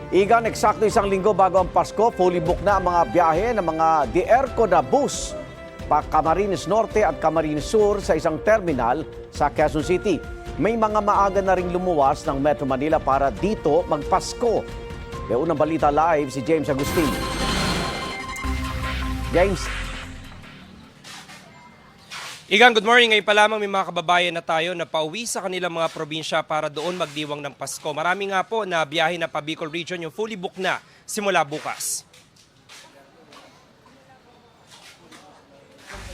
Igan, eksakto isang linggo bago ang Pasko, fully booked na ang mga biyahe ng mga DIRCO na bus pa Camarines Norte at Camarines Sur sa isang terminal sa Quezon City. May mga maaga na ring lumuwas ng Metro Manila para dito magpasko. May unang balita live si James Agustin. James. Igan, good morning. Ngayon pa lamang may mga kababayan na tayo na pauwi sa kanilang mga probinsya para doon magdiwang ng Pasko. Marami nga po na biyahe na pa Bicol Region yung fully booked na simula bukas.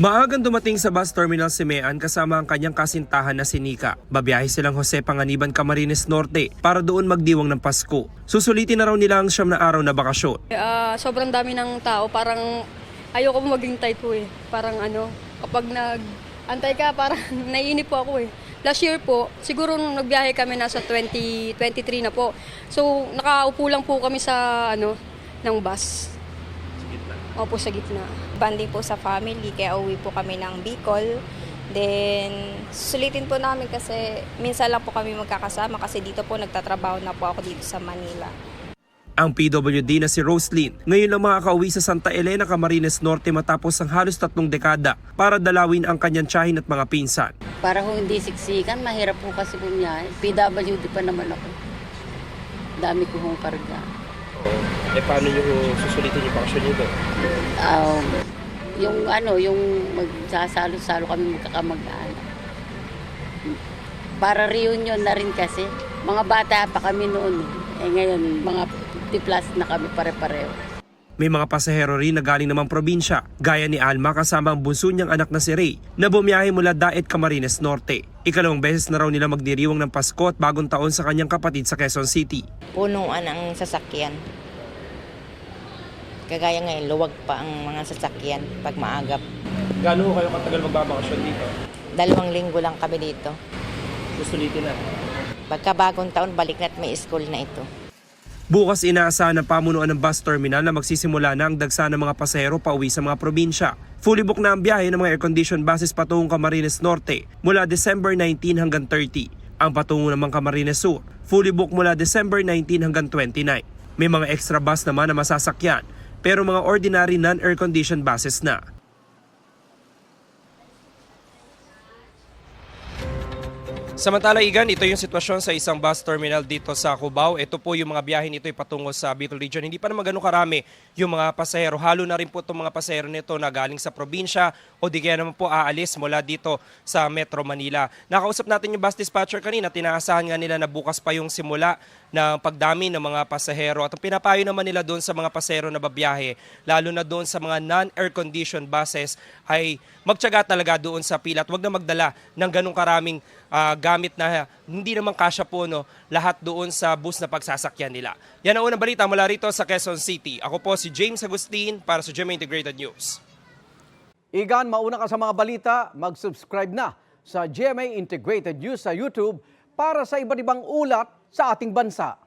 Maagang dumating sa bus terminal si Mean kasama ang kanyang kasintahan na si Nika. Babiyahe silang Jose Panganiban, Camarines Norte para doon magdiwang ng Pasko. Susulitin na raw nila ang 9 na araw na bakasyon. Sobrang dami ng tao, parang ayoko maghintay po eh. Parang kapag antay ka, parang naiinip po ako eh. Last year po, siguro nung nagbiyahe kami nasa 2023 na po. So, nakaupo lang po kami sa ng bus. Sa gitna. Opo, sa gitna. Banding po sa family, kaya uwi po kami ng Bicol. Then, sulitin po namin kasi minsan lang po kami magkakasama kasi dito po nagtatrabaho na po ako dito sa Manila. Ang PWD na si Roslyn, ngayon lang makakauwi sa Santa Elena, Camarines Norte matapos ang halos 3 dekada para dalawin ang kanyang tiyahin at mga pinsan. Para kung hindi siksikan, mahirap po kasi po niya. PWD pa naman ako. Dami ko hong karga. Paano yung susulitin yung bakasyon nyo doon? Yung magsasalo-salo kami magkakamag-anak. Para reunion na rin kasi. Mga bata pa kami noon. Ngayon, mga 50 plus na kami pare-pareho. May mga pasahero rin na galing namang probinsya, gaya ni Alma kasama ang bunso niyang anak na si Ray, na bumiyahe mula Daet, Camarines Norte. Ikalawang beses na raw nila magdiriwang ng Pasko at bagong taon sa kanyang kapatid sa Quezon City. Punuan ang sasakyan. Kagaya ngayon, luwag pa ang mga sasakyan pag maagap. Gaano kayo katagal magbabakasyon dito? 2 linggo lang kami dito. Susulitin na. Pagka bagong taon, balik na't may school na ito. Bukas inaasahan ng pamunuan ng bus terminal na magsisimula na ang dagsa ng mga pasahero pauwi sa mga probinsya. Fully booked na ang biyahe ng mga air-conditioned buses patungong Camarines Norte mula December 19 hanggang 30. Ang patungo namang Camarines Sur, fully booked mula December 19 hanggang 29. May mga extra bus naman na masasakyan, pero mga ordinary non-air-conditioned buses na. Samantala, Igan, ito yung sitwasyon sa isang bus terminal dito sa Cubao. Ito po yung mga biyahe nito ay patungo sa Bicol Region. Hindi pa naman ganun karami yung mga pasahero. Halo na rin po itong mga pasahero nito na galing sa probinsya o di kaya naman po aalis mula dito sa Metro Manila. Nakausap natin yung bus dispatcher kanina. Tinaasahan nga nila na bukas pa yung simula ng pagdami ng mga pasahero. At ang pinapayo naman nila doon sa mga pasahero na babiyahe, lalo na doon sa mga non-air-conditioned buses, ay magtiyaga talaga doon sa pila at huwag na magdala ng ganung karaming gamit na hindi naman kasya po lahat doon sa bus na pagsasakyan nila. Yan ang unang balita mula rito sa Quezon City. Ako po si James Agustin para sa GMA Integrated News. Igan, mauna ka sa mga balita, mag-subscribe na sa GMA Integrated News sa YouTube para sa iba't ibang ulat sa ating bansa.